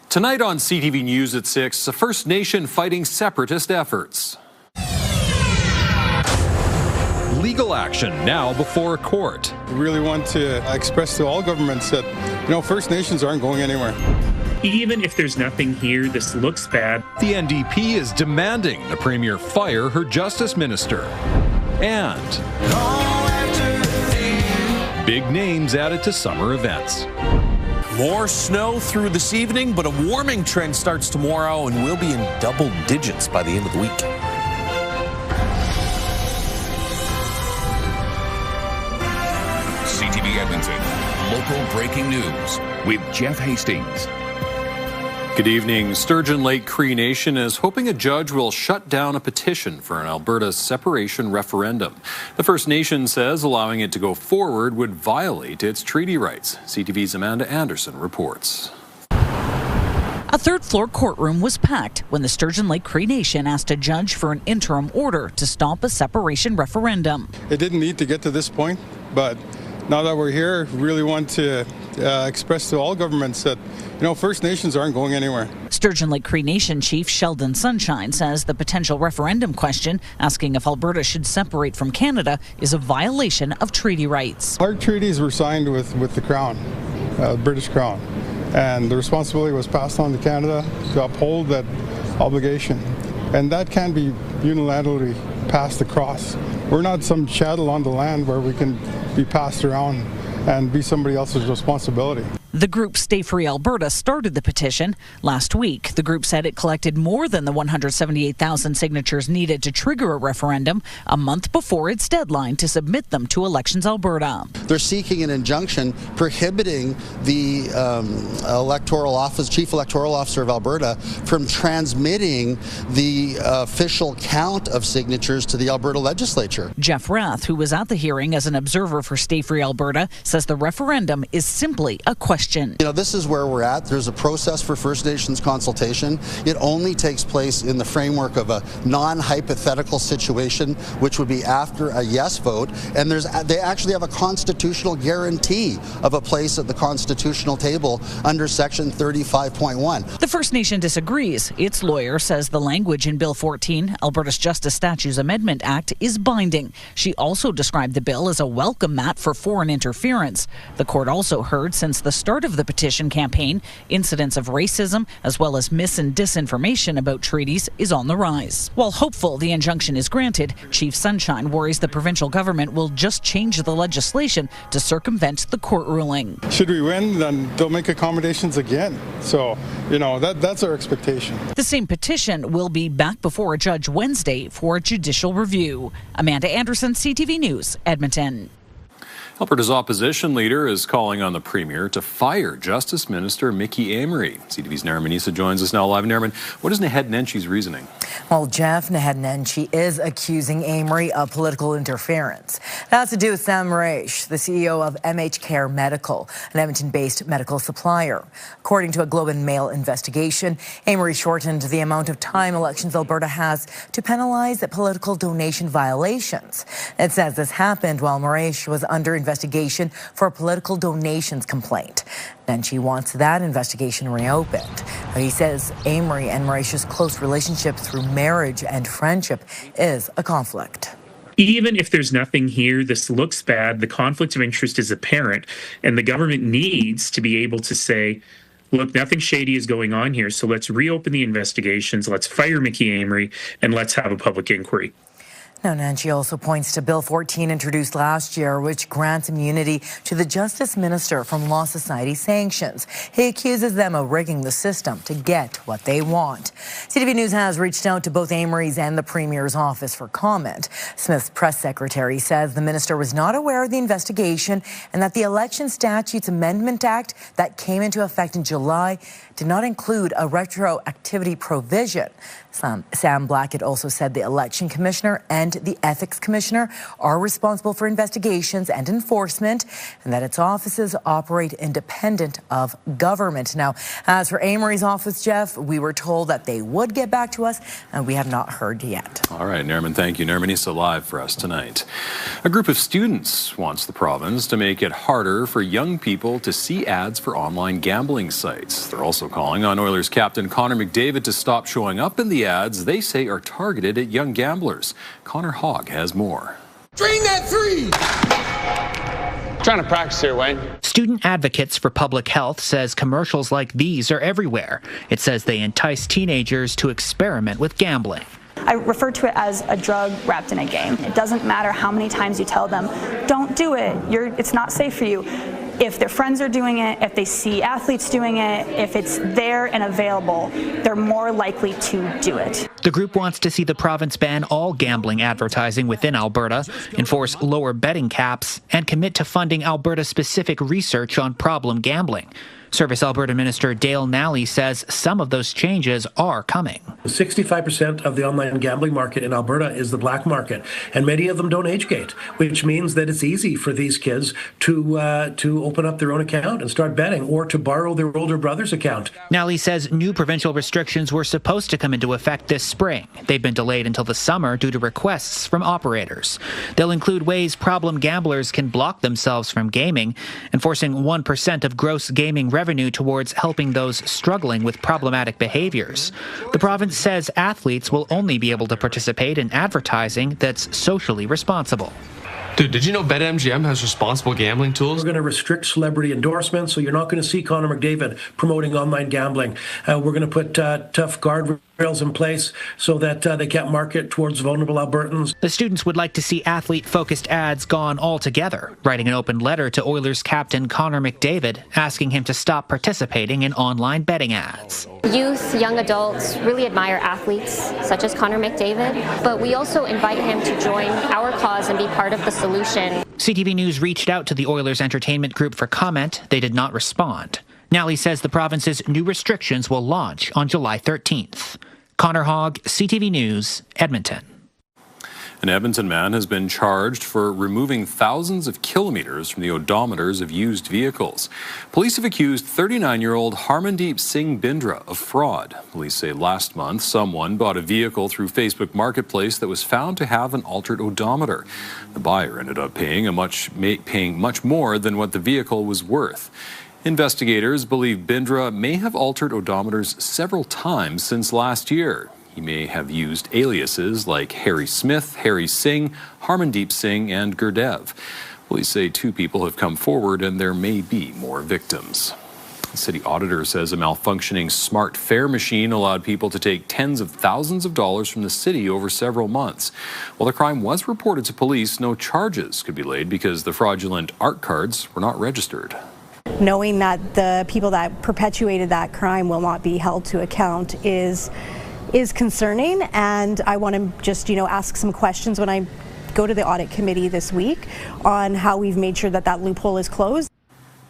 Tonight on CTV News at 6, the First Nation fighting separatist efforts. Legal action now before a court. We really want to express to all governments that, First Nations aren't going anywhere. Even if there's nothing here, this looks bad. The NDP is demanding the Premier fire her Justice Minister. And big names added to summer events. More snow through this evening, but a warming trend starts tomorrow and we'll be in double digits by the end of the week. CTV Edmonton, local breaking news with Jeff Hastings. Good evening. Sturgeon Lake Cree Nation is hoping a judge will shut down a petition for an Alberta separation referendum. The First Nation says allowing it to go forward would violate its treaty rights. CTV's Amanda Anderson reports. A third-floor courtroom was packed when the Sturgeon Lake Cree Nation asked a judge for an interim order to stop a separation referendum. It didn't need to get to this point, but now that we're here, we really want to express to all governments that, First Nations aren't going anywhere. Sturgeon Lake Cree Nation Chief Sheldon Sunshine says the potential referendum question asking if Alberta should separate from Canada is a violation of treaty rights. Our treaties were signed with the Crown, British Crown, and the responsibility was passed on to Canada to uphold that obligation. And that can't be unilaterally passed across. We're not some chattel on the land where we can be passed around and be somebody else's responsibility. The group Stay Free Alberta started the petition. Last week, the group said it collected more than the 178,000 signatures needed to trigger a referendum a month before its deadline to submit them to Elections Alberta. They're seeking an injunction prohibiting the Chief Electoral Officer of Alberta from transmitting the official count of signatures to the Alberta Legislature. Jeff Rath, who was at the hearing as an observer for Stay Free Alberta, says the referendum is simply a question. This is where we're at. There's a process for First Nations consultation. It only takes place in the framework of a non-hypothetical situation, which would be after a yes vote. And they actually have a constitutional guarantee of a place at the constitutional table under Section 35.1. The First Nation disagrees. Its lawyer says the language in Bill 14, Alberta's Justice Statutes Amendment Act, is binding. She also described the bill as a welcome mat for foreign interference. The court also heard since the start of the petition campaign, incidents of racism as well as mis- and disinformation about treaties is on the rise. While hopeful the injunction is granted, Chief Sunshine worries the provincial government will just change the legislation to circumvent the court ruling. Should we win, then they'll make accommodations again. So, that's our expectation. The same petition will be back before a judge Wednesday for a judicial review. Amanda Anderson, CTV News, Edmonton. Alberta's opposition leader is calling on the Premier to fire Justice Minister Mickey Amery. CTV's Nara Manisa joins us now live. Nara, what is Naheed Nenshi's reasoning? Well, Jeff, Naheed Nenshi is accusing Amery of political interference. That has to do with Sam Raish, the CEO of MH Care Medical, an Edmonton-based medical supplier. According to a Globe and Mail investigation, Amery shortened the amount of time Elections Alberta has to penalize political donation violations. It says this happened while Raish was under investigation for a political donations complaint. Then she wants that investigation reopened. He says Amery and Marisha's close relationship through marriage and friendship is a conflict. Even if there's nothing here, this looks bad. The conflict of interest is apparent, and the government needs to be able to say, look, nothing shady is going on here, so let's reopen the investigations, let's fire Mickey Amery, and let's have a public inquiry. Now, Nenshi also points to Bill 14 introduced last year, which grants immunity to the Justice Minister from Law Society sanctions. He accuses them of rigging the system to get what they want. CTV News has reached out to both Amery's and the Premier's office for comment. Smith's press secretary says the minister was not aware of the investigation and that the Election Statutes Amendment Act that came into effect in July did not include a retroactivity provision. Sam Blackett also said the election commissioner and and the ethics commissioner are responsible for investigations and enforcement, and that its offices operate independent of government. Now, as for Amery's office, Jeff, we were told that they would get back to us, and we have not heard yet. All right, Nerman, thank you. Nerman is live for us tonight. A group of students wants the province to make it harder for young people to see ads for online gambling sites. They're also calling on Oilers captain Connor McDavid to stop showing up in the ads they say are targeted at young gamblers. Connor Hogg has more. Drain that three! Trying to practice here, Wayne. Student Advocates for Public Health says commercials like these are everywhere. It says they entice teenagers to experiment with gambling. I refer to it as a drug wrapped in a game. It doesn't matter how many times you tell them, don't do it, it's not safe for you. If their friends are doing it, if they see athletes doing it, if it's there and available, they're more likely to do it. The group wants to see the province ban all gambling advertising within Alberta, enforce lower betting caps, and commit to funding Alberta-specific research on problem gambling. Service Alberta Minister Dale Nally says some of those changes are coming. 65% of the online gambling market in Alberta is the black market, and many of them don't age gate, which means that it's easy for these kids to open up their own account and start betting, or to borrow their older brother's account. Nally says new provincial restrictions were supposed to come into effect this spring. They've been delayed until the summer due to requests from operators. They'll include ways problem gamblers can block themselves from gaming, enforcing 1% of gross gaming revenue towards helping those struggling with problematic behaviors. The province says athletes will only be able to participate in advertising that's socially responsible. Dude, did you know BetMGM has responsible gambling tools? We're going to restrict celebrity endorsements, so you're not going to see Connor McDavid promoting online gambling. We're going to put tough guardrails in place so that they can't market towards vulnerable Albertans. The students would like to see athlete-focused ads gone altogether, writing an open letter to Oilers captain Connor McDavid, asking him to stop participating in online betting ads. Youth, young adults really admire athletes such as Connor McDavid, but we also invite him to join our cause and be part of the solution. CTV News reached out to the Oilers Entertainment Group for comment. They did not respond. Nally says the province's new restrictions will launch on July 13th. Connor Hogg, CTV News, Edmonton. An Edmonton man has been charged for removing thousands of kilometers from the odometers of used vehicles. Police have accused 39-year-old Harmandeep Singh Bindra of fraud. Police say last month someone bought a vehicle through Facebook Marketplace that was found to have an altered odometer. The buyer ended up paying much more than what the vehicle was worth. Investigators believe Bindra may have altered odometers several times since last year. He may have used aliases like Harry Smith, Harry Singh, Harmandeep Singh, and Gurdev. Police say 2 people have come forward and there may be more victims. The city auditor says a malfunctioning smart fare machine allowed people to take tens of thousands of dollars from the city over several months. While the crime was reported to police, no charges could be laid because the fraudulent ARC cards were not registered. Knowing that the people that perpetuated that crime will not be held to account is concerning, and I want to just, ask some questions when I go to the audit committee this week on how we've made sure that that loophole is closed.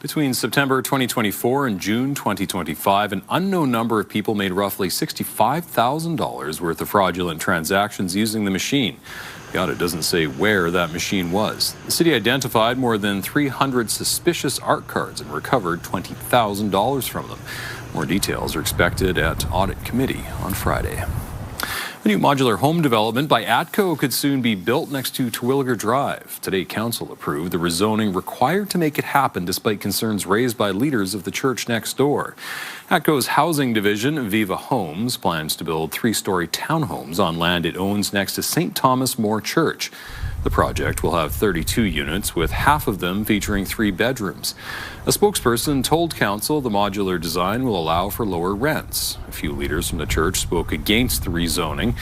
Between September 2024 and June 2025, an unknown number of people made roughly $65,000 worth of fraudulent transactions using the machine. The audit doesn't say where that machine was. The city identified more than 300 suspicious ARC cards and recovered $20,000 from them. More details are expected at Audit Committee on Friday. A new modular home development by ATCO could soon be built next to Terwilliger Drive. Today, Council approved the rezoning required to make it happen despite concerns raised by leaders of the church next door. ATCO's housing division, Viva Homes, plans to build 3-story townhomes on land it owns next to St. Thomas More Church. The project will have 32 units, with half of them featuring 3 bedrooms. A spokesperson told Council the modular design will allow for lower rents. A few leaders from the church spoke against the rezoning.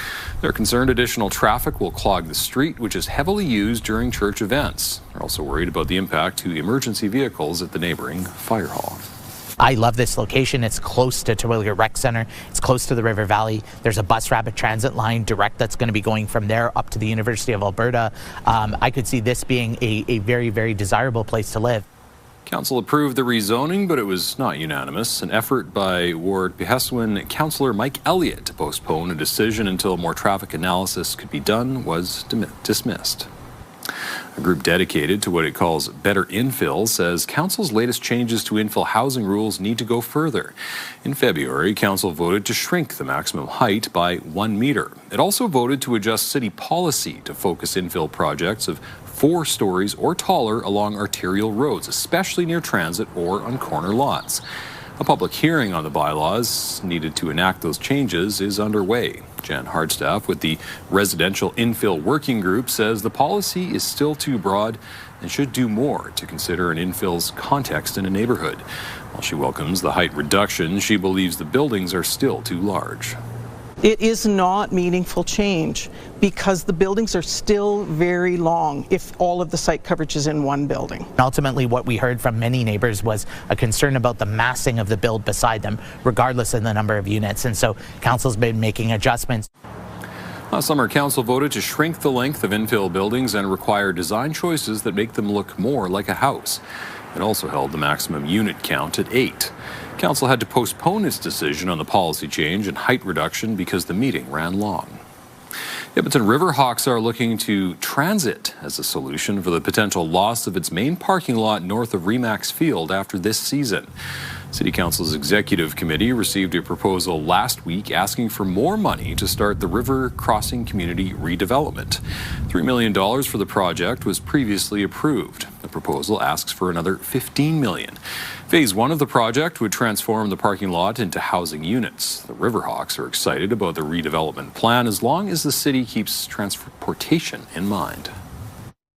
They're concerned additional traffic will clog the street, which is heavily used during church events. They're also worried about the impact to emergency vehicles at the neighboring fire hall. I love this location. It's close to Terwilliger Rec Center. It's close to the River Valley. There's a bus rapid transit line direct that's going to be going from there up to the University of Alberta. I could see this being a very, very desirable place to live. Council approved the rezoning, but it was not unanimous. An effort by Ward Peheswin Councillor Mike Elliott to postpone a decision until more traffic analysis could be done was dismissed. A group dedicated to what it calls better infill says Council's latest changes to infill housing rules need to go further. In February, Council voted to shrink the maximum height by 1 meter. It also voted to adjust city policy to focus infill projects of 4 stories or taller along arterial roads, especially near transit or on corner lots. A public hearing on the bylaws needed to enact those changes is underway. Jan Hardstaff with the Residential Infill Working Group says the policy is still too broad and should do more to consider an infill's context in a neighborhood. While she welcomes the height reduction, she believes the buildings are still too large. It is not meaningful change because the buildings are still very long if all of the site coverage is in one building. Ultimately, what we heard from many neighbors was a concern about the massing of the build beside them, regardless of the number of units. And so Council's been making adjustments. Last summer, Council voted to shrink the length of infill buildings and require design choices that make them look more like a house. It also held the maximum unit count at 8. Council had to postpone its decision on the policy change and height reduction because the meeting ran long. Edmonton Riverhawks are looking to transit as a solution for the potential loss of its main parking lot north of Remax Field after this season. City Council's Executive Committee received a proposal last week asking for more money to start the river crossing community redevelopment. $3 million for the project was previously approved. The proposal asks for another $15 million. Phase 1 of the project would transform the parking lot into housing units. The Riverhawks are excited about the redevelopment plan as long as the city keeps transportation in mind.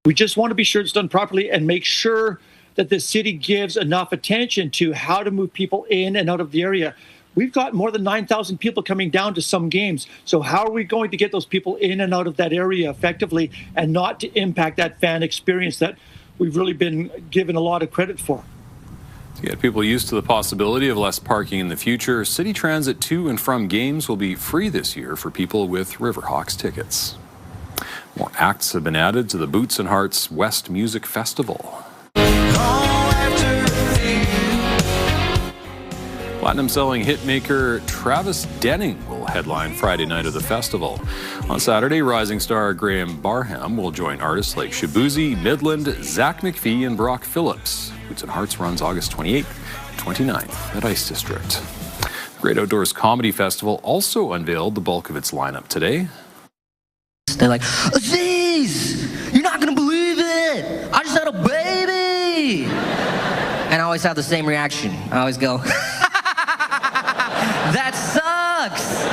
We just want to be sure it's done properly and make sure that the city gives enough attention to how to move people in and out of the area. We've got more than 9,000 people coming down to some games. So how are we going to get those people in and out of that area effectively and not to impact that fan experience that we've really been given a lot of credit for? To get people used to the possibility of less parking in the future, city transit to and from games will be free this year for people with Riverhawks tickets. More acts have been added to the Boots and Hearts West Music Festival. Platinum-selling hitmaker Travis Denning will headline Friday night of the festival. On Saturday, rising star Graham Barham will join artists like Shabuzi, Midland, Zach McPhee, and Brock Phillips. Boots and Hearts runs August 28th and 29th at Ice District. The Great Outdoors Comedy Festival also unveiled the bulk of its lineup today. They're like, Aziz, you're not going to believe it. I just had a baby. And I always have the same reaction. I always go, that sucks.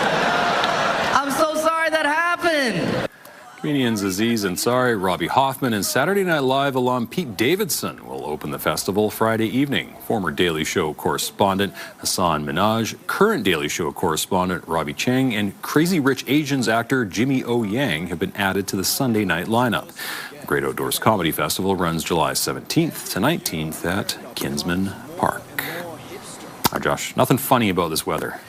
I'm so sorry that happened. Comedians Aziz Ansari, Robbie Hoffman, and Saturday Night Live alum Pete Davidson will open the festival Friday evening. Former Daily Show correspondent Hassan Minhaj, current Daily Show correspondent Robbie Chang, and Crazy Rich Asians actor Jimmy O. Yang have been added to the Sunday night lineup. The Great Outdoors Comedy Festival runs July 17th to 19th at Kinsman Park. All right, Josh, nothing funny about this weather.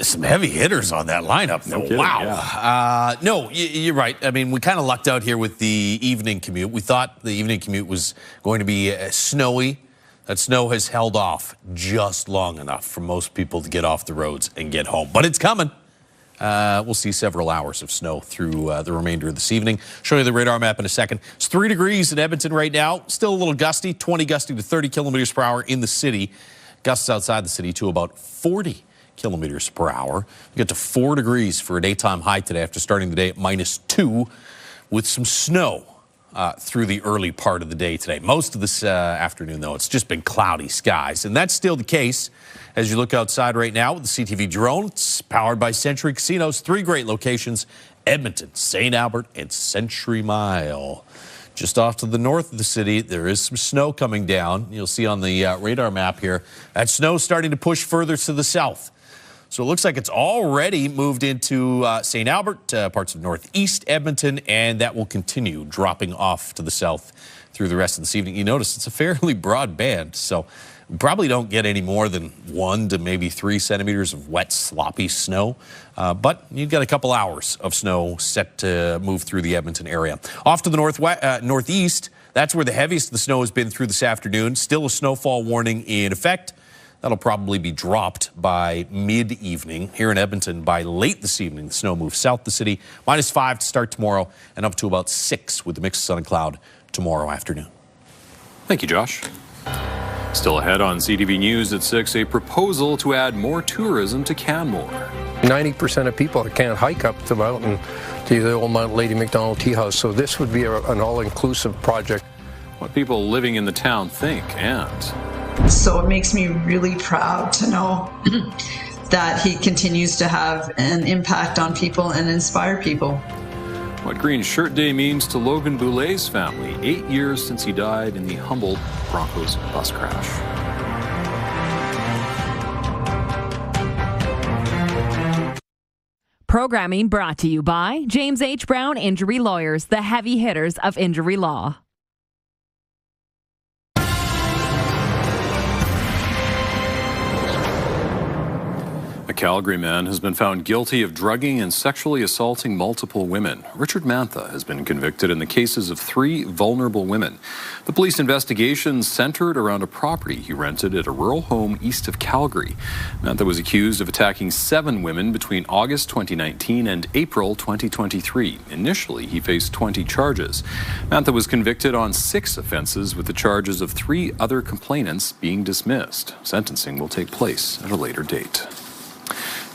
Some heavy hitters on that lineup, though. No kidding, wow. Yeah. No, you're right. I mean, we kind of lucked out here with the evening commute. We thought the evening commute was going to be snowy. That snow has held off just long enough for most people to get off the roads and get home. But it's coming. We'll see several hours of snow through the remainder of this evening. Show you the radar map in a second. It's 3 degrees in Edmonton right now. Still a little gusty, 20 gusty to 30 kilometers per hour in the city. Gusts outside the city to about 40 kilometers per hour. We get to 4 degrees for a daytime high today after starting the day at -2 with some snow through the early part of the day today. Most of this afternoon, though, it's just been cloudy skies. And that's still the case as you look outside right now with the CTV drone. It's powered by Century Casinos. 3 great locations: Edmonton, St. Albert, and Century Mile. Just off to the north of the city, there is some snow coming down. You'll see on the radar map here, that snow starting to push further to the south. So it looks like it's already moved into St. Albert, parts of northeast Edmonton, and that will continue dropping off to the south through the rest of this evening. You notice it's a fairly broad band, so we probably don't get any more than 1 to maybe 3 centimeters of wet, sloppy snow. But you've got a couple hours of snow set to move through the Edmonton area. Off to the northeast, That's where the heaviest of the snow has been through this afternoon. Still a snowfall warning in effect. That'll probably be dropped by mid-evening. Here in Edmonton, by late this evening, the snow moves south the city. -5 to start tomorrow and up to about 6 with the mix of sun and cloud tomorrow afternoon. Thank you, Josh. Still ahead on CTV News at 6, a proposal to add more tourism to Canmore. 90% of people can't hike up the mountain to the old Mount Lady McDonald Tea House, so this would be an all-inclusive project. What people living in the town think, and so it makes me really proud to know that he continues to have an impact on people and inspire people. What Green Shirt Day means to Logan Boulet's family, 8 years since he died in the Humboldt Broncos bus crash. Programming brought to you by James H. Brown Injury Lawyers, the heavy hitters of injury law. A Calgary man has been found guilty of drugging and sexually assaulting multiple women. Richard Mantha has been convicted in the cases of 3 vulnerable women. The police investigation centered around a property he rented at a rural home east of Calgary. Mantha was accused of attacking 7 women between August 2019 and April 2023. Initially, he faced 20 charges. Mantha was convicted on 6 offenses, with the charges of 3 other complainants being dismissed. Sentencing will take place at a later date.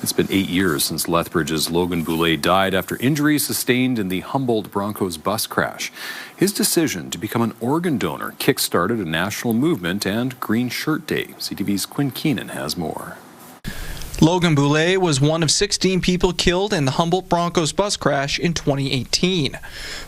It's been 8 years since Lethbridge's Logan Boulet died after injuries sustained in the Humboldt Broncos bus crash. His decision to become an organ donor kick-started a national movement and Green Shirt Day. CTV's Quinn Keenan has more. Logan Boulet was one of 16 people killed in the Humboldt Broncos bus crash in 2018.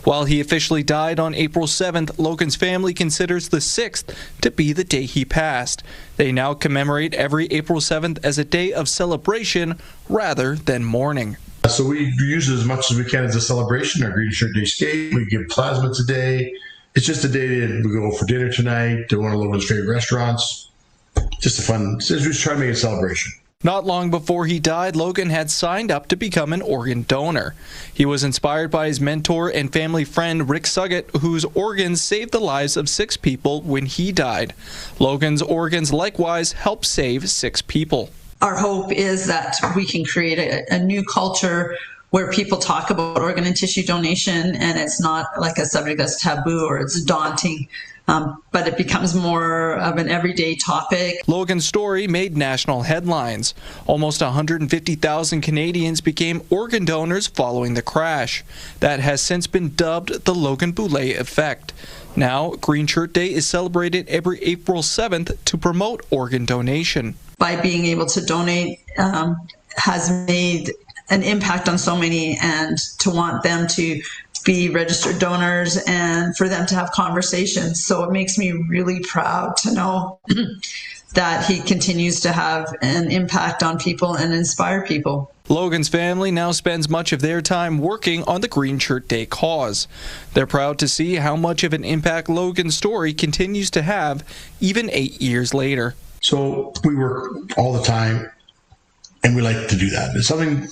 While he officially died on April 7th, Logan's family considers the 6th to be the day he passed. They now commemorate every April 7th as a day of celebration rather than mourning. So we use it as much as we can as a celebration. Our Green Shirt Day skate, we give plasma today. It's just a day that we go for dinner tonight to one of Logan's favorite restaurants. Just a fun, we just try to make it a celebration. Not long before he died, Logan had signed up to become an organ donor. He was inspired by his mentor and family friend Rick Suggett, whose organs saved the lives of 6 people when he died. Logan's organs likewise helped save 6 people. Our hope is that we can create a new culture where people talk about organ and tissue donation, and it's not like a subject that's taboo or it's daunting. But it becomes more of an everyday topic. Logan's story made national headlines. Almost 150,000 Canadians became organ donors following the crash. That has since been dubbed the Logan Boulet effect. Now, Green Shirt Day is celebrated every April 7th to promote organ donation. By being able to donate has made an impact on so many, and to want them to be registered donors and for them to have conversations. So it makes me really proud to know that he continues to have an impact on people and inspire people. Logan's family now spends much of their time working on the Green Shirt Day cause. They're proud to see how much of an impact Logan's story continues to have even 8 years later. So we work all the time, and we like to do that. It's something,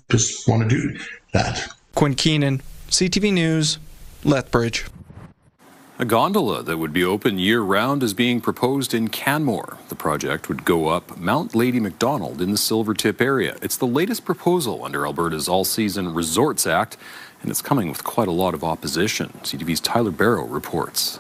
just want to do that. Quinn Keenan, CTV News, Lethbridge. A gondola that would be open year-round is being proposed in Canmore. The project would go up Mount Lady McDonald in the Silvertip area. It's the latest proposal under Alberta's All-Season Resorts Act, and it's coming with quite a lot of opposition. CTV's Tyler Barrow reports.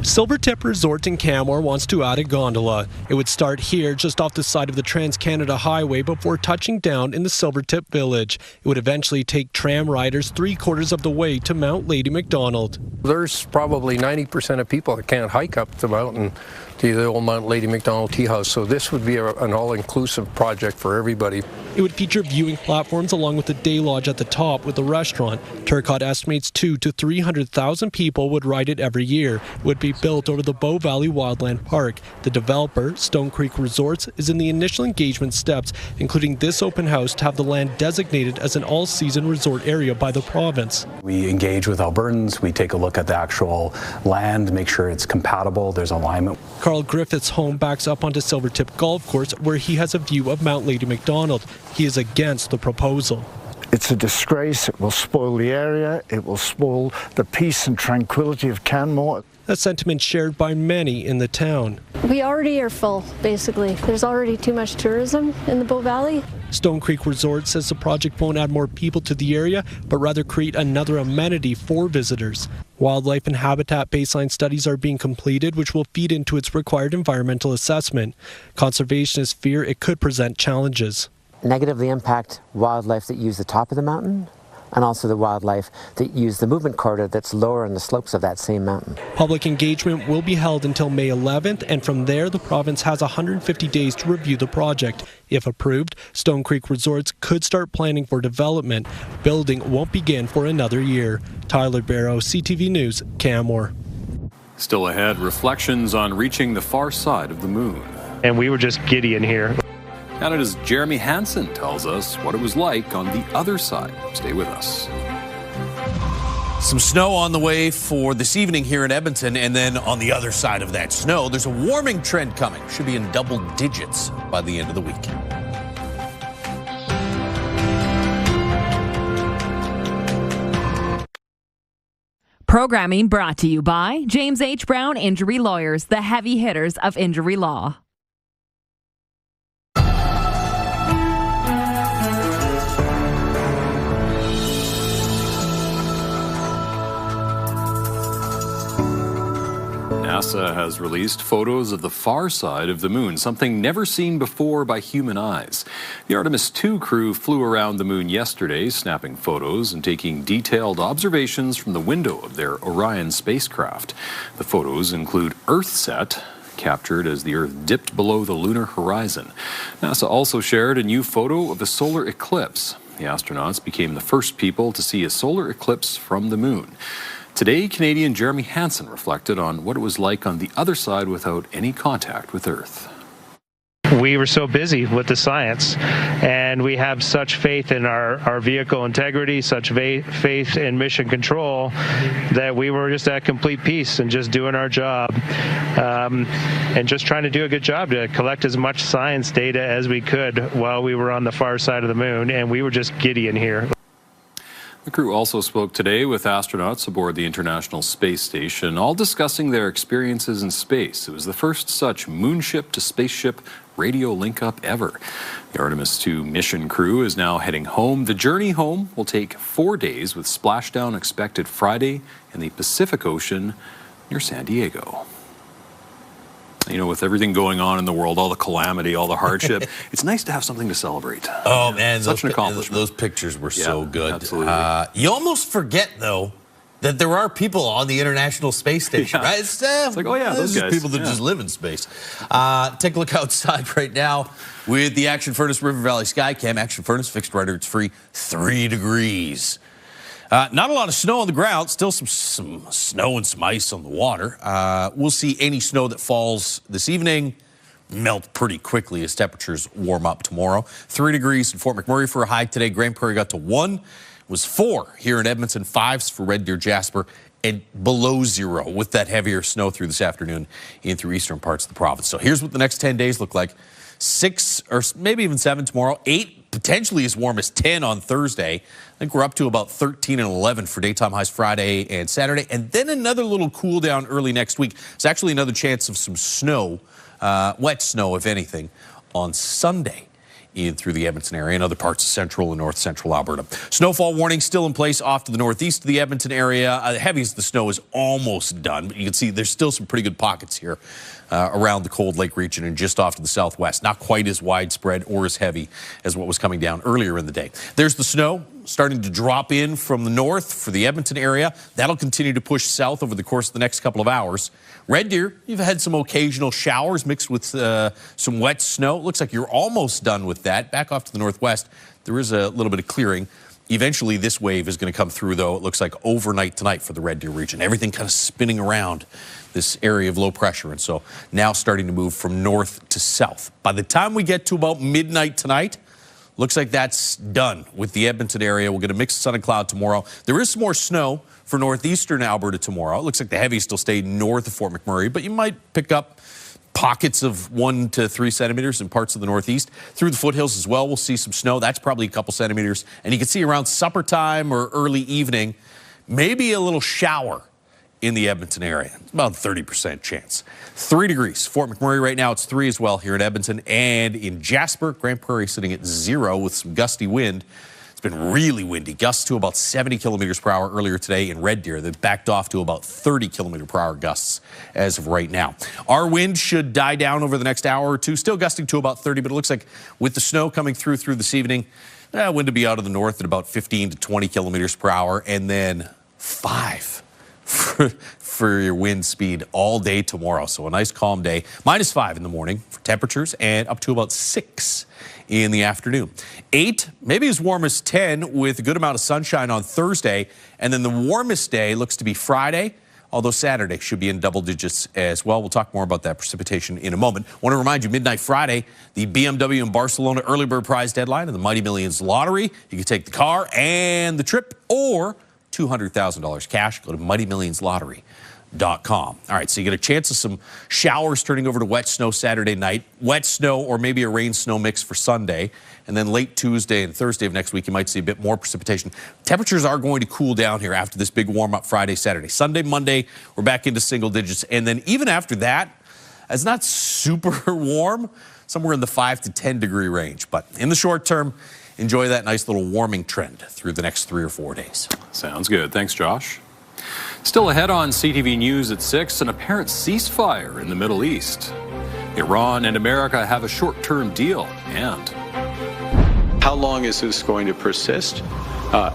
Silvertip Resort in Canmore wants to add a gondola. It would start here just off the side of the Trans-Canada Highway before touching down in the Silvertip Village. It would eventually take tram riders 3/4 of the way to Mount Lady McDonald. There's probably 90% of people that can't hike up the mountain to the old Mount Lady McDonald Tea House, so this would be an all-inclusive project for everybody. It would feature viewing platforms along with the day lodge at the top with a restaurant. Turcotte estimates 200,000 to 300,000 people would ride it every year. It would be built over the Bow Valley Wildland Park. The developer, Stone Creek Resorts, is in the initial engagement steps, including this open house to have the land designated as an all-season resort area by the province. We engage with Albertans, we take a look at the actual land, make sure it's compatible, there's alignment. Carl Griffith's home backs up onto Silvertip Golf Course, where he has a view of Mount Lady McDonald. He is against the proposal. It's a disgrace. It will spoil the area. It will spoil the peace and tranquility of Canmore. A sentiment shared by many in the town. We already are full, basically. There's already too much tourism in the Bow Valley. Stone Creek Resort says the project won't add more people to the area, but rather create another amenity for visitors. Wildlife and habitat baseline studies are being completed, which will feed into its required environmental assessment. Conservationists fear it could present challenges. Negatively impact wildlife that use the top of the mountain, and also the wildlife that use the movement corridor that's lower on the slopes of that same mountain. Public engagement will be held until May 11th, and from there, the province has 150 days to review the project. If approved, Stone Creek Resorts could start planning for development. Building won't begin for another year. Tyler Barrow, CTV News, Canmore. Still ahead, reflections on reaching the far side of the moon. And we were just giddy in here. Canada's Jeremy Hansen tells us what it was like on the other side. Stay with us. Some snow on the way for this evening here in Edmonton, and then on the other side of that snow, there's a warming trend coming. Should be in double digits by the end of the week. Programming brought to you by James H. Brown Injury Lawyers, the heavy hitters of injury law. NASA has released photos of the far side of the moon, something never seen before by human eyes. The Artemis 2 crew flew around the moon yesterday, snapping photos and taking detailed observations from the window of their Orion spacecraft. The photos include Earthset, captured as the Earth dipped below the lunar horizon. NASA also shared a new photo of a solar eclipse. The astronauts became the first people to see a solar eclipse from the moon. Today, Canadian Jeremy Hansen reflected on what it was like on the other side without any contact with Earth. We were so busy with the science, and we have such faith in our vehicle integrity, such faith in mission control, that we were just at complete peace and just doing our job, and just trying to do a good job to collect as much science data as we could while we were on the far side of the moon, and we were just giddy in here. The crew also spoke today with astronauts aboard the International Space Station, all discussing their experiences in space. It was the first such moonship to spaceship radio link-up ever. The Artemis 2 mission crew is now heading home. The journey home will take 4 days, with splashdown expected Friday in the Pacific Ocean near San Diego. You know, with everything going on in the world, all the calamity, all the hardship, it's nice to have something to celebrate. Oh, man. Such an accomplishment. Those pictures were so good. Absolutely. You almost forget, though, that there are people on the International Space Station, right? It's like, oh, yeah, those guys. People that just live in space. Take a look outside right now with the Action Furnace River Valley Skycam. Action Furnace, fixed right, it's free, 3 degrees. Not a lot of snow on the ground, still some snow and some ice on the water. We'll see any snow that falls this evening melt pretty quickly as temperatures warm up tomorrow. 3 degrees in Fort McMurray for a high today. Grand Prairie got to 1. It was 4 here in Edmonton, 5s for Red Deer, Jasper, and below 0 with that heavier snow through this afternoon in through eastern parts of the province. So here's what the next 10 days look like. 6 or maybe even 7 tomorrow, 8, potentially as warm as 10 on Thursday. I think we're up to about 13 and 11 for daytime highs Friday and Saturday. And then another little cool down early next week. It's actually another chance of some snow, wet snow, if anything, on Sunday in through the Edmonton area and other parts of central and north central Alberta. Snowfall warning still in place off to the northeast of the Edmonton area. The heaviest the snow is almost done, but you can see there's still some pretty good pockets here around the Cold Lake region and just off to the southwest. Not quite as widespread or as heavy as what was coming down earlier in the day. There's the snow starting to drop in from the north for the Edmonton area. That'll continue to push south over the course of the next couple of hours. Red Deer, you've had some occasional showers mixed with some wet snow. Looks like you're almost done with that. Back off to the northwest, there is a little bit of clearing. Eventually, this wave is going to come through, though. It looks like overnight tonight for the Red Deer region. Everything kind of spinning around this area of low pressure, and so now starting to move from north to south. By the time we get to about midnight tonight, looks like that's done with the Edmonton area. We'll get a mix of sun and cloud tomorrow. There is some more snow for northeastern Alberta tomorrow. It looks like the heaviest will stay north of Fort McMurray, but you might pick up pockets of 1 to 3 centimeters in parts of the northeast. Through the foothills as well, we'll see some snow. That's probably a couple centimeters. And you can see around supper time or early evening, maybe a little shower in the Edmonton area. It's about a 30% chance. 3 degrees. Fort McMurray right now, it's 3 as well here in Edmonton. And in Jasper, Grand Prairie sitting at 0 with some gusty wind. It's been really windy. Gusts to about 70 kilometers per hour earlier today in Red Deer. They've backed off to about 30 kilometer per hour gusts as of right now. Our wind should die down over the next hour or two. Still gusting to about 30, but it looks like with the snow coming through this evening, wind to be out of the north at about 15 to 20 kilometers per hour. And then 5 for your wind speed all day tomorrow. So a nice calm day. -5 in the morning for temperatures and up to about 6 in the afternoon. 8, maybe as warm as 10 with a good amount of sunshine on Thursday. And then the warmest day looks to be Friday, although Saturday should be in double digits as well. We'll talk more about that precipitation in a moment. I want to remind you, midnight Friday, the BMW in Barcelona early bird prize deadline and the Mighty Millions lottery. You can take the car and the trip or $200,000 cash. Go to mightymillionslottery.com. All right, so you get a chance of some showers turning over to wet snow Saturday night, wet snow or maybe a rain-snow mix for Sunday, and then late Tuesday and Thursday of next week, you might see a bit more precipitation. Temperatures are going to cool down here after this big warm-up Friday, Saturday. Sunday, Monday, we're back into single digits, and then even after that, it's not super warm, somewhere in the 5 to 10 degree range, but in the short term, enjoy that nice little warming trend through the next 3 or 4 days. Sounds good. Thanks, Josh. Still ahead on CTV News at 6, an apparent ceasefire in the Middle East. Iran and America have a short-term deal, and how long is this going to persist,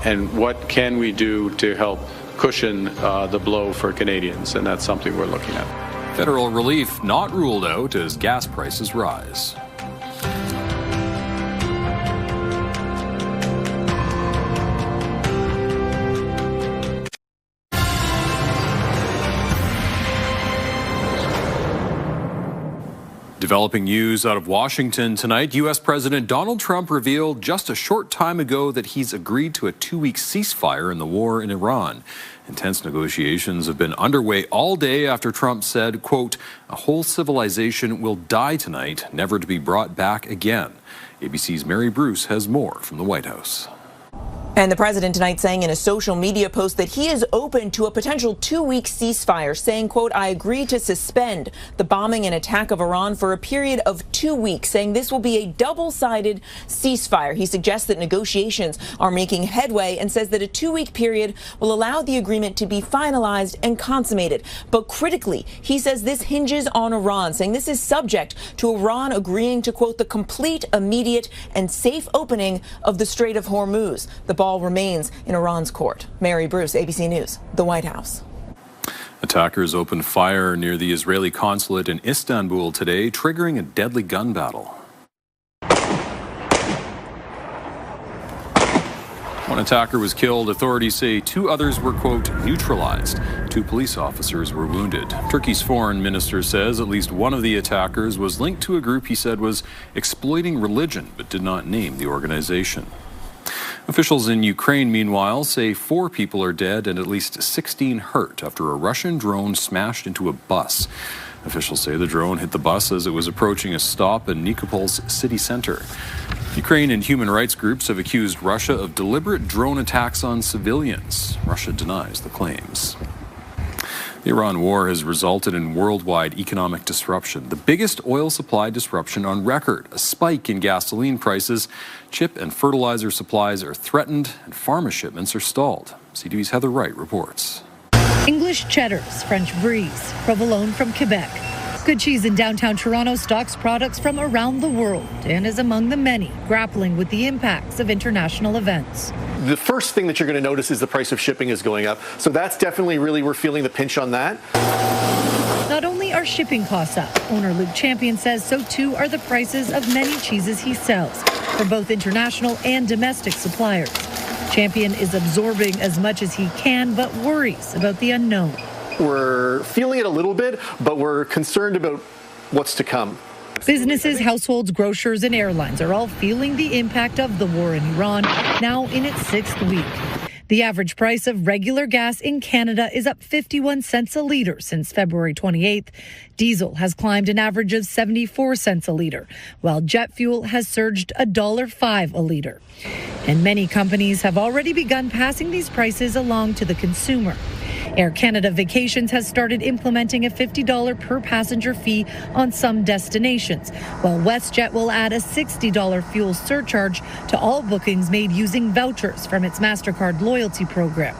and what can we do to help cushion the blow for Canadians? And that's something we're looking at. Federal relief not ruled out as gas prices rise. Developing news out of Washington tonight. U.S. President Donald Trump revealed just a short time ago that he's agreed to a 2-week ceasefire in the war in Iran. Intense negotiations have been underway all day after Trump said, quote, "A whole civilization will die tonight, never to be brought back again." ABC's Mary Bruce has more from the White House. And the president tonight saying in a social media post that he is open to a potential 2-week ceasefire, saying, quote, "I agree to suspend the bombing and attack of Iran for a period of 2 weeks," saying this will be a double-sided ceasefire. He suggests that negotiations are making headway and says that a 2-week period will allow the agreement to be finalized and consummated. But critically, he says this hinges on Iran, saying this is subject to Iran agreeing to, quote, "the complete, immediate, and safe opening of the Strait of Hormuz." The ball remains in Iran's court. Mary Bruce, ABC News, the White House. Attackers opened fire near the Israeli consulate in Istanbul today, triggering a deadly gun battle. One attacker was killed. Authorities say 2 others were, quote, "neutralized." 2 police officers were wounded. Turkey's foreign minister says at least one of the attackers was linked to a group he said was exploiting religion, but did not name the organization. Officials in Ukraine, meanwhile, say 4 people are dead and at least 16 hurt after a Russian drone smashed into a bus. Officials say the drone hit the bus as it was approaching a stop in Nikopol's city center. Ukraine and human rights groups have accused Russia of deliberate drone attacks on civilians. Russia denies the claims. The Iran war has resulted in worldwide economic disruption, the biggest oil supply disruption on record, a spike in gasoline prices, chip and fertilizer supplies are threatened, and pharma shipments are stalled. CTV's Heather Wright reports. English cheddars, French bries, provolone from Quebec. Good Cheese in downtown Toronto stocks products from around the world and is among the many grappling with the impacts of international events. The first thing that you're going to notice is the price of shipping is going up. So that's definitely we're feeling the pinch on that. Not only are shipping costs up, owner Luke Champion says so too are the prices of many cheeses he sells for both international and domestic suppliers. Champion is absorbing as much as he can, but worries about the unknown. We're feeling it a little bit, but we're concerned about what's to come. Businesses, households, grocers, and airlines are all feeling the impact of the war in Iran, now in its 6th week. The average price of regular gas in Canada is up 51 cents a litre since February 28th. Diesel has climbed an average of 74 cents a litre, while jet fuel has surged $1.05 a litre. And many companies have already begun passing these prices along to the consumer. Air Canada Vacations has started implementing a $50 per passenger fee on some destinations, while WestJet will add a $60 fuel surcharge to all bookings made using vouchers from its MasterCard loyalty program.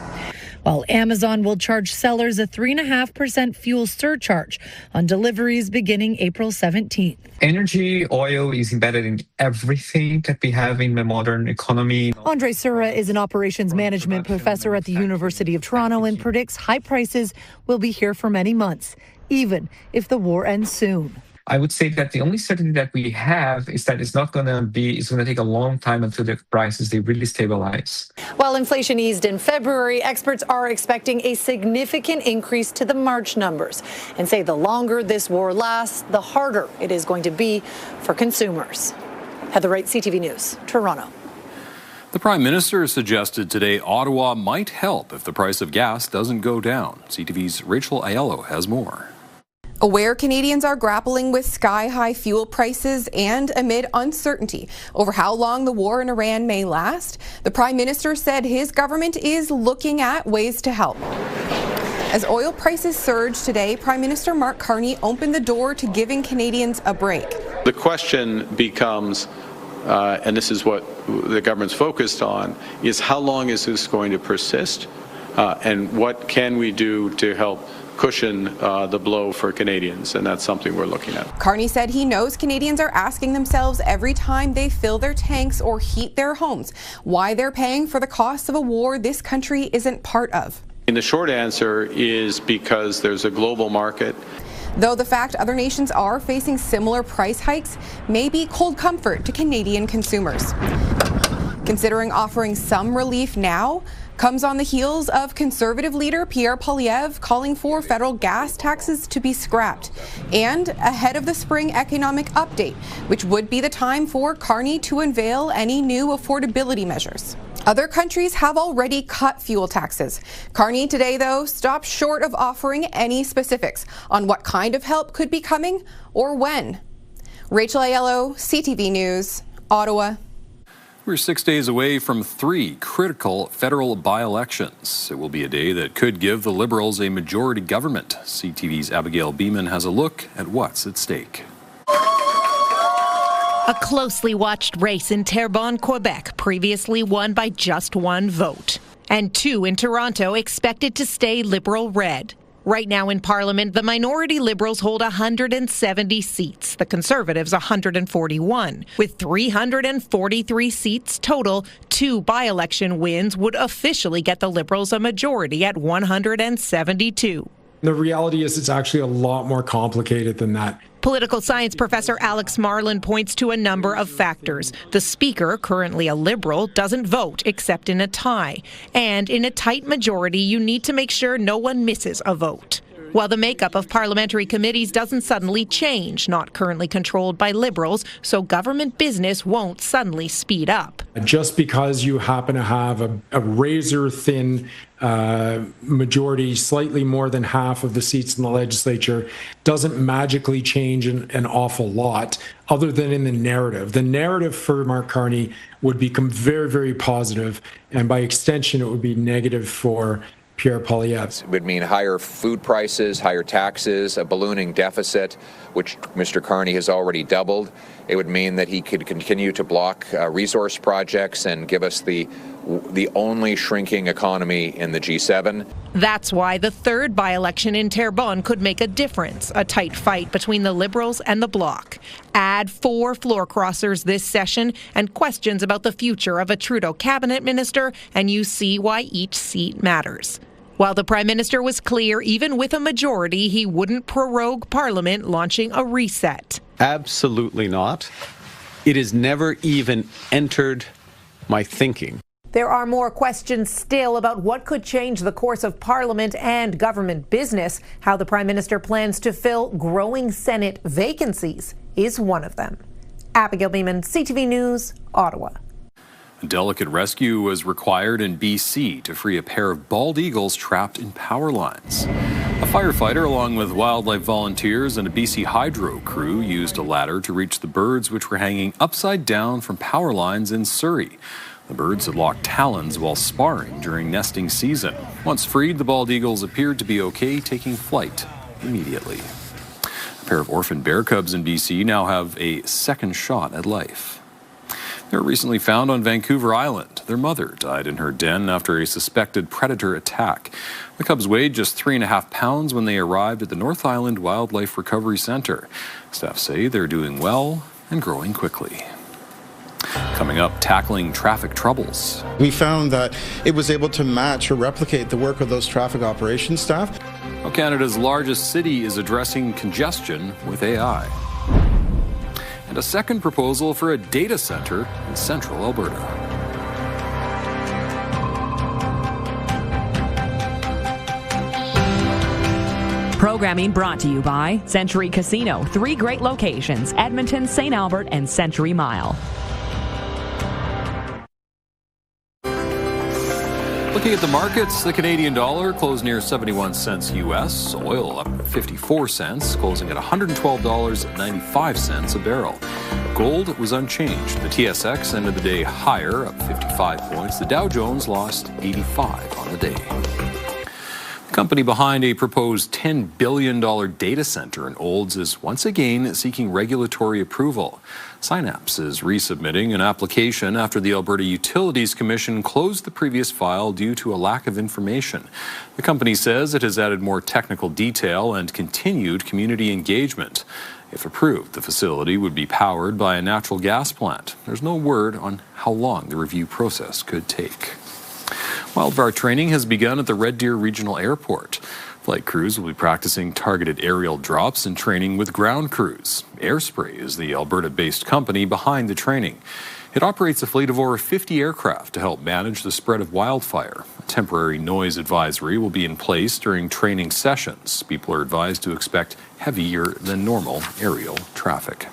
While Amazon will charge sellers a 3.5% fuel surcharge on deliveries beginning April 17th. Energy, oil is embedded in everything that we have in the modern economy. Andre Sura is an operations management professor at the University of Toronto and predicts high prices will be here for many months, even if the war ends soon. I would say that the only certainty that we have is that it's going to take a long time until the prices, they really stabilize. While inflation eased in February, experts are expecting a significant increase to the March numbers and say the longer this war lasts, the harder it is going to be for consumers. Heather Wright, CTV News, Toronto. The Prime Minister suggested today Ottawa might help if the price of gas doesn't go down. CTV's Rachel Aiello has more. Aware Canadians are grappling with sky-high fuel prices and amid uncertainty over how long the war in Iran may last, the Prime Minister said his government is looking at ways to help. As oil prices surged today, Prime Minister Mark Carney opened the door to giving Canadians a break. The question becomes, and this is what the government's focused on, is how long is this going to persist, and what can we do to help cushion the blow for Canadians, and that's something we're looking at. Carney said he knows Canadians are asking themselves every time they fill their tanks or heat their homes why they're paying for the cost of a war this country isn't part of. And the short answer is because there's a global market. Though the fact other nations are facing similar price hikes may be cold comfort to Canadian consumers. Considering offering some relief now comes on the heels of Conservative leader Pierre Poilievre calling for federal gas taxes to be scrapped, and ahead of the spring economic update, which would be the time for Carney to unveil any new affordability measures. Other countries have already cut fuel taxes. Carney today, though, stopped short of offering any specifics on what kind of help could be coming or when. Rachel Aiello, CTV News, Ottawa. We're 6 days away from 3 critical federal by-elections. It will be a day that could give the Liberals a majority government. CTV's Abigail Beeman has a look at what's at stake. A closely watched race in Terrebonne, Quebec, previously won by just 1 vote. And 2 in Toronto expected to stay Liberal red. Right now in Parliament, the minority Liberals hold 170 seats, the Conservatives 141. With 343 seats total, 2 by-election wins would officially get the Liberals a majority at 172. The reality is it's actually a lot more complicated than that. Political science professor Alex Marlin points to a number of factors. The Speaker, currently a Liberal, doesn't vote except in a tie. And in a tight majority, you need to make sure no one misses a vote. While the makeup of parliamentary committees doesn't suddenly change, not currently controlled by Liberals, so government business won't suddenly speed up. Just because you happen to have a razor-thin majority, slightly more than half of the seats in the legislature, doesn't magically change an awful lot, other than in the narrative. The narrative for Mark Carney would become very, very positive, and by extension, it would be negative for Pierre Poilievre. It would mean higher food prices, higher taxes, a ballooning deficit, which Mr. Carney has already doubled. It would mean that he could continue to block resource projects and give us the only shrinking economy in the G7. That's why the 3rd by-election in Terrebonne could make a difference, a tight fight between the Liberals and the Bloc. Add 4 floor crossers this session and questions about the future of a Trudeau cabinet minister, and you see why each seat matters. While the Prime Minister was clear, even with a majority, he wouldn't prorogue Parliament, launching a reset. Absolutely not. It has never even entered my thinking. There are more questions still about what could change the course of Parliament and government business. How the Prime Minister plans to fill growing Senate vacancies is one of them. Abigail Beeman, CTV News, Ottawa. A delicate rescue was required in BC to free a pair of bald eagles trapped in power lines. A firefighter, along with wildlife volunteers and a BC Hydro crew, used a ladder to reach the birds which were hanging upside down from power lines in Surrey. The birds had locked talons while sparring during nesting season. Once freed, the bald eagles appeared to be okay, taking flight immediately. A pair of orphan bear cubs in BC now have a second shot at life. They were recently found on Vancouver Island. Their mother died in her den after a suspected predator attack. The cubs weighed just 3.5 pounds when they arrived at the North Island Wildlife Recovery Centre. Staff say they're doing well and growing quickly. Coming up, tackling traffic troubles. We found that it was able to match or replicate the work of those traffic operations staff. Well, Canada's largest city is addressing congestion with AI. And a second proposal for a data center in central Alberta. Programming brought to you by Century Casino. 3 great locations: Edmonton, St. Albert, and Century Mile. Looking at the markets, the Canadian dollar closed near 71 cents U.S. Oil up 54 cents, closing at $112.95 a barrel. Gold was unchanged. The TSX ended the day higher, up 55 points. The Dow Jones lost 85 on the day. The company behind a proposed $10 billion data center in Olds is once again seeking regulatory approval. Synapse is resubmitting an application after the Alberta Utilities Commission closed the previous file due to a lack of information. The company says it has added more technical detail and continued community engagement. If approved, the facility would be powered by a natural gas plant. There's no word on how long the review process could take. Wildfire training has begun at the Red Deer Regional Airport. Flight crews will be practicing targeted aerial drops and training with ground crews. Airspray is the Alberta-based company behind the training. It operates a fleet of over 50 aircraft to help manage the spread of wildfire. A temporary noise advisory will be in place during training sessions. People are advised to expect heavier than normal aerial traffic.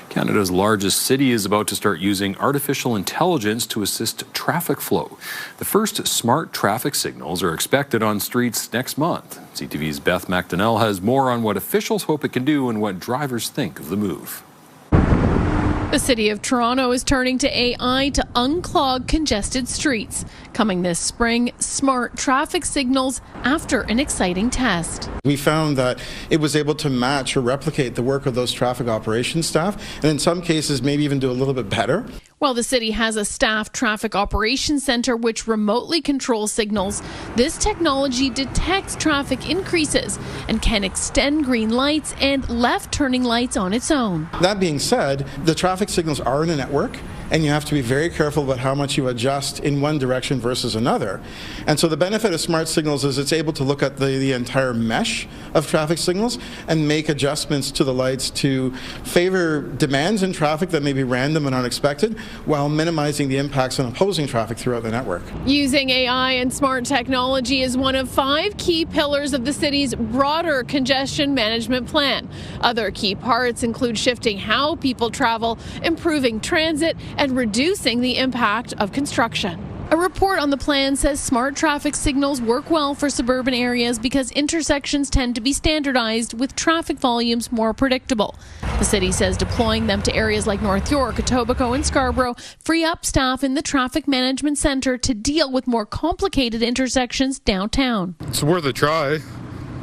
Canada's largest city is about to start using artificial intelligence to assist traffic flow. The first smart traffic signals are expected on streets next month. CTV's Beth McDonnell has more on what officials hope it can do and what drivers think of the move. The City of Toronto is turning to AI to unclog congested streets. Coming this spring, smart traffic signals after an exciting test. We found that it was able to match or replicate the work of those traffic operations staff, and in some cases maybe even do a little bit better. Well, the city has a staff traffic operations center which remotely controls signals. This technology detects traffic increases and can extend green lights and left turning lights on its own. That being said, the traffic signals are in a network, and you have to be very careful about how much you adjust in one direction versus another. And so the benefit of smart signals is it's able to look at the entire mesh of traffic signals and make adjustments to the lights to favor demands in traffic that may be random and unexpected, while minimizing the impacts on opposing traffic throughout the network. Using AI and smart technology is one of 5 key pillars of the city's broader congestion management plan. Other key parts include shifting how people travel, improving transit, and reducing the impact of construction. A report on the plan says smart traffic signals work well for suburban areas because intersections tend to be standardized with traffic volumes more predictable. The city says deploying them to areas like North York, Etobicoke, and Scarborough free up staff in the traffic management center to deal with more complicated intersections downtown. It's worth a try.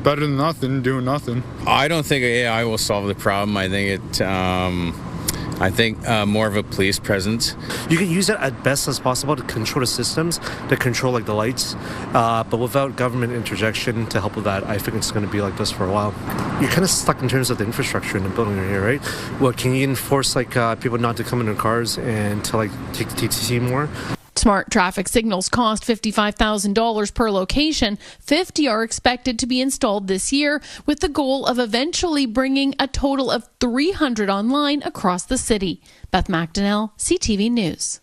Better than nothing, doing nothing. I don't think AI will solve the problem. I think more of a police presence. You can use it at best as possible to control the systems, to control like the lights, but without government interjection to help with that, I think it's going to be like this for a while. You're kind of stuck in terms of the infrastructure in the building right here, right? Well, can you enforce like people not to come in their cars and to like take the TTC more? Smart traffic signals cost $55,000 per location. 50 are expected to be installed this year, with the goal of eventually bringing a total of 300 online across the city. Beth McDonnell, CTV News.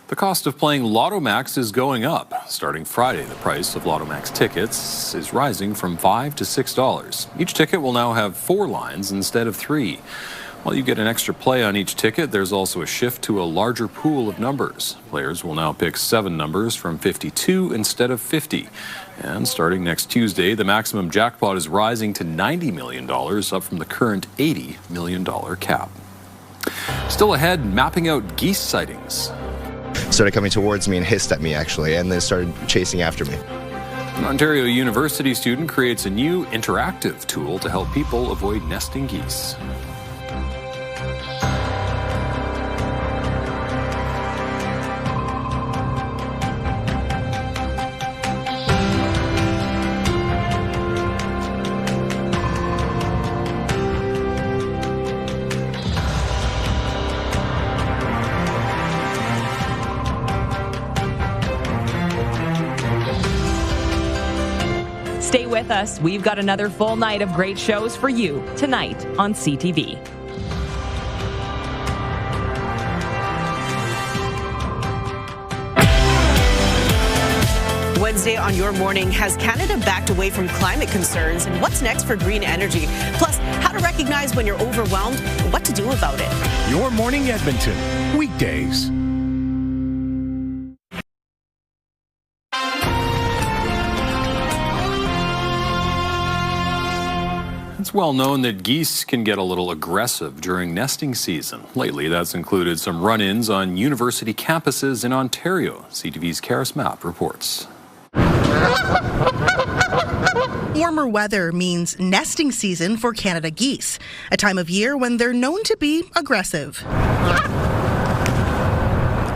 The cost of playing Lottomax is going up. Starting Friday, the price of Lottomax tickets is rising from $5 to $6. Each ticket will now have 4 lines instead of 3. While you get an extra play on each ticket, there's also a shift to a larger pool of numbers. Players will now pick 7 numbers from 52 instead of 50. And starting next Tuesday, the maximum jackpot is rising to $90 million, up from the current $80 million cap. Still ahead, mapping out geese sightings. Started coming towards me and hissed at me, actually, and then started chasing after me. An Ontario University student creates a new interactive tool to help people avoid nesting geese. Stay with us. We've got another full night of great shows for you tonight on CTV. Wednesday on Your Morning, has Canada backed away from climate concerns, and what's next for green energy? Plus, how to recognize when you're overwhelmed and what to do about it. Your Morning Edmonton, weekdays. It's well known that geese can get a little aggressive during nesting season. Lately, that's included some run-ins on university campuses in Ontario. CTV's Karis Mapp reports. Warmer weather means nesting season for Canada geese, a time of year when they're known to be aggressive.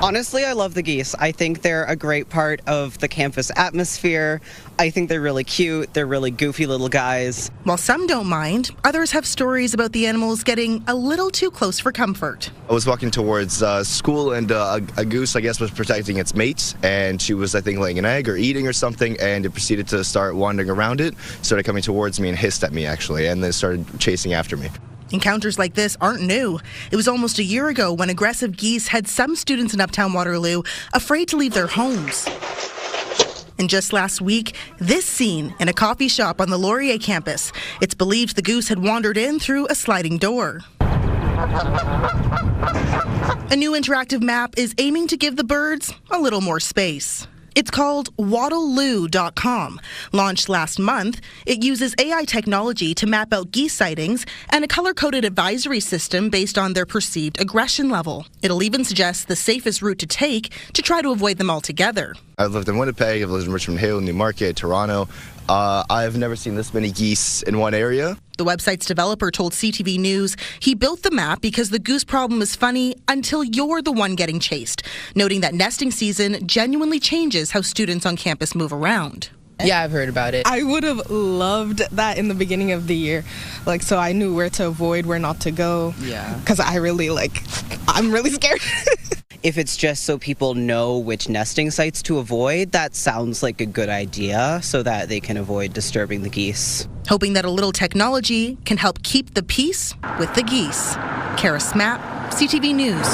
Honestly, I love the geese. I think they're a great part of the campus atmosphere. I think they're really cute. They're really goofy little guys. While some don't mind, others have stories about the animals getting a little too close for comfort. I was walking towards school, and a goose, I guess, was protecting its mates, and she was, I think, laying an egg or eating or something, and it proceeded to start wandering around it, started coming towards me and hissed at me, actually, and then started chasing after me. Encounters like this aren't new. It was almost a year ago when aggressive geese had some students in Uptown Waterloo afraid to leave their homes. And just last week, this scene in a coffee shop on the Laurier campus. It's believed the goose had wandered in through a sliding door. A new interactive map is aiming to give the birds a little more space. It's called waddleloo.com. Launched last month, it uses AI technology to map out geese sightings and a color-coded advisory system based on their perceived aggression level. It'll even suggest the safest route to take to try to avoid them altogether. I've lived in Winnipeg, I've lived in Richmond Hill, Newmarket, Toronto. I've never seen this many geese in one area. The website's developer told CTV News he built the map because the goose problem is funny until you're the one getting chased, noting that nesting season genuinely changes how students on campus move around. Yeah, I've heard about it. I would have loved that in the beginning of the year, so I knew where to avoid, where not to go. Yeah. Because I'm really scared. If it's just so people know which nesting sites to avoid, that sounds like a good idea so that they can avoid disturbing the geese. Hoping that a little technology can help keep the peace with the geese. Karis Mapp, CTV News,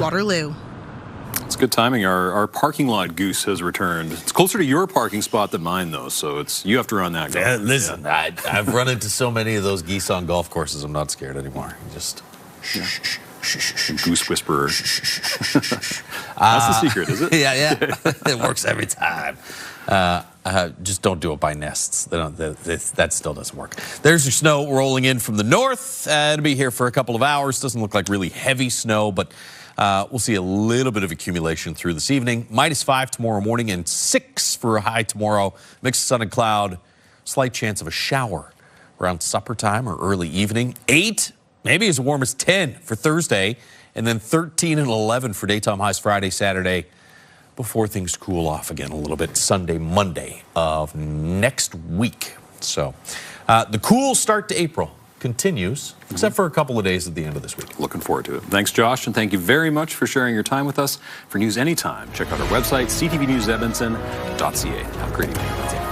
Waterloo. It's good timing. Our parking lot goose has returned. It's closer to your parking spot than mine, though, so you have to run that. Yeah, listen, I've run into so many of those geese on golf courses, I'm not scared anymore. Just goose whisperer. That's the secret, is it? Yeah. It works every time. Just don't do it by nests. That still doesn't work. There's your snow rolling in from the north. It'll be here for a couple of hours. Doesn't look like really heavy snow, but we'll see a little bit of accumulation through this evening. -5 tomorrow morning and 6 for a high tomorrow. Mix of sun and cloud. Slight chance of a shower around supper time or early evening. 8, maybe as warm as 10 for Thursday. And then 13 and 11 for daytime highs Friday, Saturday, before things cool off again a little bit Sunday, Monday of next week. So the cool start to April continues, except for a couple of days at the end of this week. Looking forward to it. Thanks, Josh, and thank you very much for sharing your time with us. For news anytime, check out our website, ctvnewsedmonton.ca. Have a great evening.